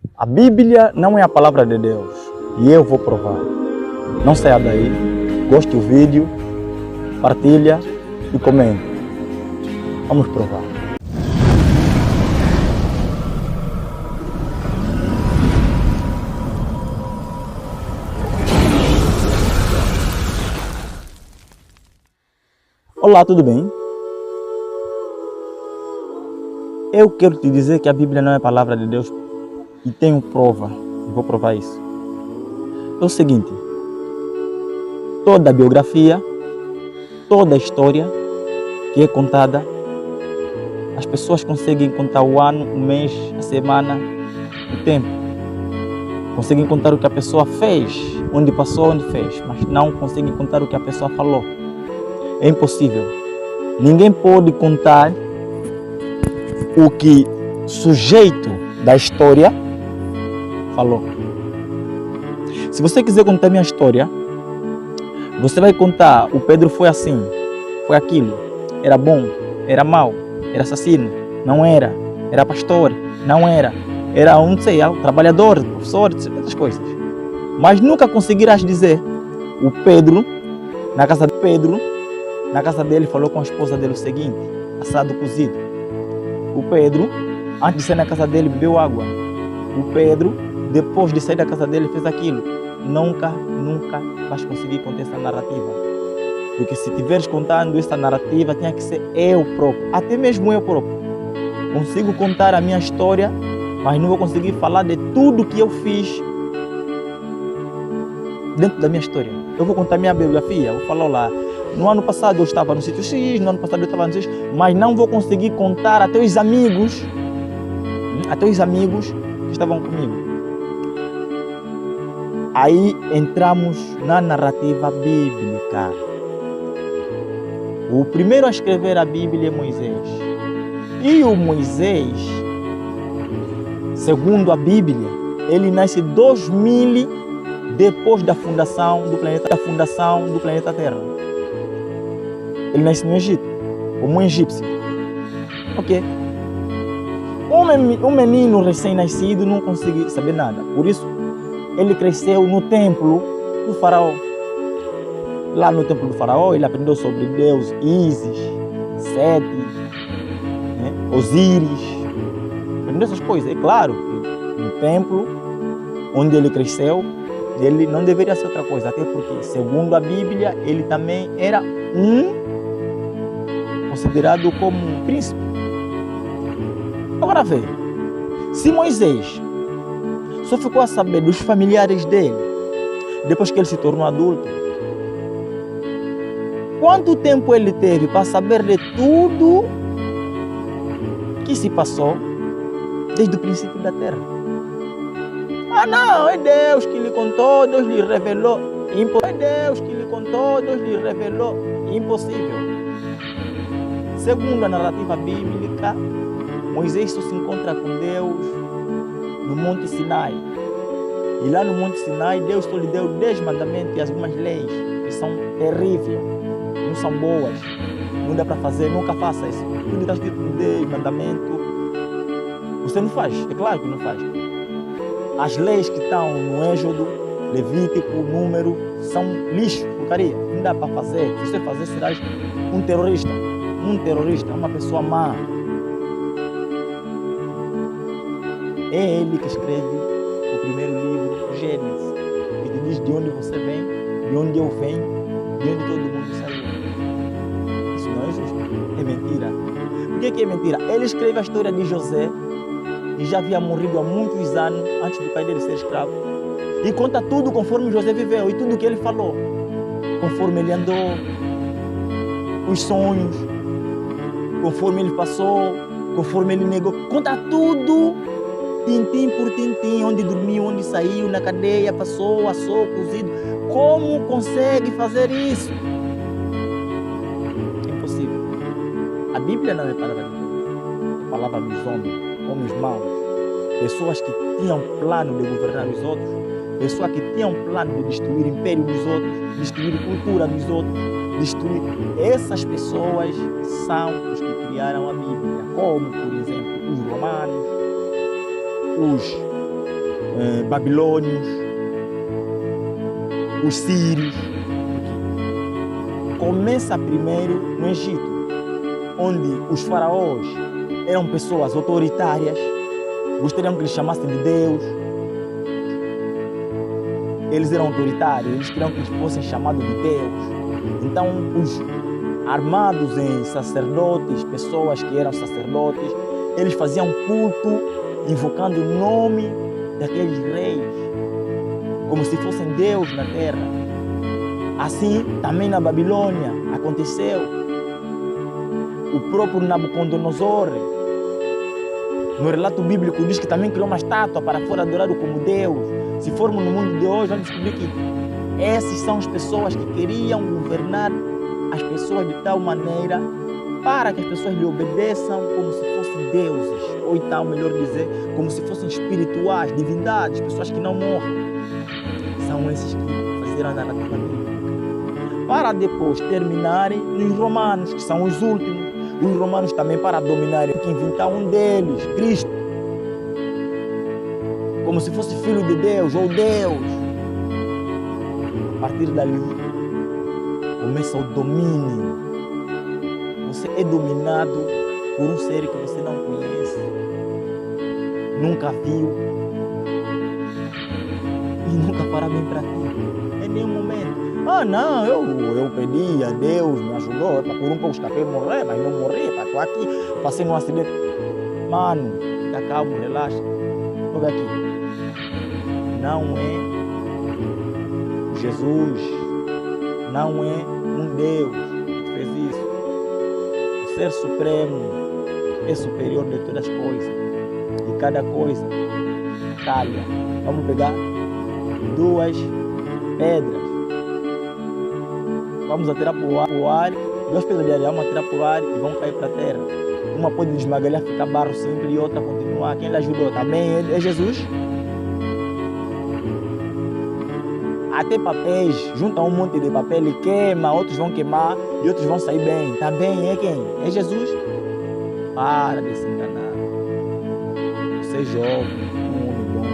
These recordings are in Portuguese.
A Bíblia não é a palavra de Deus e eu vou provar. Não saia daí, goste do vídeo, partilha e comente. Vamos provar. Olá, tudo bem? Eu quero te dizer que a Bíblia não é a palavra de Deus e tenho prova, e vou provar isso. É o seguinte, toda a biografia, toda a história que é contada, as pessoas conseguem contar o ano, o mês, a semana, o tempo. Conseguem contar o que a pessoa fez, onde passou, onde fez, mas não conseguem contar o que a pessoa falou. É impossível. Ninguém pode contar o que o sujeito da história falou. Se você quiser contar minha história, você vai contar: o Pedro foi assim, foi aquilo, era bom, era mau, era assassino, não era, era pastor, não era, era um, não sei, trabalhador, professor, essas coisas. Mas nunca conseguirás dizer: o Pedro, na casa de Pedro, na casa dele falou com a esposa dele o seguinte: assado cozido. O Pedro, antes de sair na casa dele, bebeu água. O Pedro, depois de sair da casa dele, fez aquilo. Nunca vais conseguir contar essa narrativa. Porque se estiveres contando essa narrativa, tinha que ser eu próprio. Até mesmo eu próprio. Consigo contar a minha história, mas não vou conseguir falar de tudo que eu fiz dentro da minha história. Eu vou contar minha biografia, vou falar lá: no ano passado eu estava no sítio X, no ano passado eu estava no sítio X, mas não vou conseguir contar até os amigos que estavam comigo. Aí entramos na narrativa bíblica. O primeiro a escrever a Bíblia é Moisés. E o Moisés, segundo a Bíblia, ele nasce 2000 depois da fundação do planeta Terra. Ele nasce no Egito, como um egípcio. Ok? Um menino recém-nascido não consegue saber nada. Por isso, ele cresceu no templo do faraó. Lá no templo do faraó, ele aprendeu sobre Deus Ísis, Sete, Osíris. Aprendeu essas coisas. É claro que no templo onde ele cresceu, ele não deveria ser outra coisa. Até porque, segundo a Bíblia, ele também era considerado como um príncipe. Agora vê, se Moisés só ficou a saber dos familiares dele depois que ele se tornou adulto, quanto tempo ele teve para saber de tudo que se passou desde o princípio da terra? Ah não, é Deus que lhe contou, Deus lhe revelou. É Deus que lhe contou, Deus lhe revelou. Impossível. Segundo a narrativa bíblica, Moisés só se encontra com Deus no Monte Sinai. E lá no Monte Sinai, Deus só lhe deu 10 mandamentos e algumas leis que são terríveis, não são boas, não dá para fazer, nunca faça isso. Tudo está escrito no 10 mandamentos, você não faz, é claro que não faz. As leis que estão no Êxodo, Levítico, Número, são lixo, porcaria, não dá para fazer. Se você fazer, serás um terrorista. Uma pessoa má. É ele que escreve o primeiro livro, Gênesis, que te diz de onde você vem, de onde eu venho, de onde todo mundo saiu. Isso não é justo, é mentira. Por que é mentira? Ele escreve a história de José, que já havia morrido há muitos anos antes do pai dele ser escravo, e conta tudo conforme José viveu e tudo que ele falou, conforme ele andou, os sonhos, conforme ele passou, conforme ele negou, conta tudo, tintim por tintim, onde dormiu, onde saiu, na cadeia, passou, assou, cozido. Como consegue fazer isso? É impossível. A Bíblia não é palavra de Deus, é palavra dos homens maus, pessoas que tinham plano de governar os outros, pessoas que tinham plano de destruir o império dos outros, destruir a cultura dos outros, destruir. Essas pessoas são os que criaram a Bíblia, como, por exemplo, os romanos, os babilônios, os sírios. Começa primeiro no Egito, onde os faraós eram pessoas autoritárias, gostariam que eles chamassem de Deus. Eles eram autoritários, eles queriam que eles fossem chamados de Deus. Então, os armados em sacerdotes, pessoas que eram sacerdotes, eles faziam culto invocando o nome daqueles reis, como se fossem Deus na terra. Assim, também na Babilônia aconteceu. O próprio Nabucodonosor, no relato bíblico, diz que também criou uma estátua para for adorado como Deus. Se formos no mundo de hoje, vamos descobrir que essas são as pessoas que queriam governar as pessoas de tal maneira para que as pessoas lhe obedeçam como se fossem deuses, ou então, melhor dizer, como se fossem espirituais, divindades, pessoas que não morrem. São esses que fizeram a narrativa bíblica. Para depois terminarem nos romanos, que são os últimos. Os romanos também, para dominarem, que inventaram um deles, Cristo, como se fosse filho de Deus ou Deus. A partir dali começa o domínio. Você é dominado por um ser que você não conhece, nunca viu e nunca fará bem para ti em nenhum momento. Ah, não, eu pedi a Deus, me ajudou, por um pouco escapei de morrer, mas não morri, estou aqui, passei num acidente. Mano, fica calmo, relaxa. Olha aqui. Não é Jesus, não é um Deus que fez isso. O Ser Supremo é superior de todas as coisas, e cada coisa calha. Vamos pegar duas pedras, vamos atirar para o ar, duas pedras de areia, vamos atirar para o ar e vão cair para a terra. Uma pode desmagalhar, ficar barro sempre, e outra continuar. Quem lhe ajudou também é Jesus. Até papéis, junta um monte de papel e queima, outros vão queimar e outros vão sair bem. Também é quem? É Jesus. Para de se enganar. Você é jovem, um homem bom.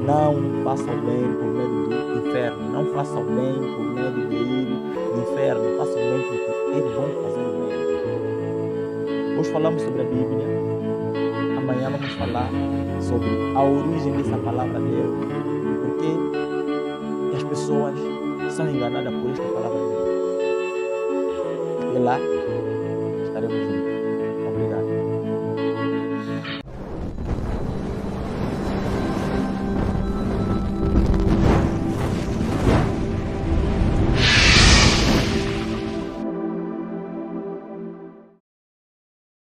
Não faça o bem por medo do inferno. Não faça o bem por medo de ir do inferno. Faça o bem porque é bom fazer o bem. Hoje falamos sobre a Bíblia. Amanhã vamos falar sobre a origem dessa palavra Deus. Porque as pessoas são enganadas por esta palavra de Deus. E lá estaremos juntos.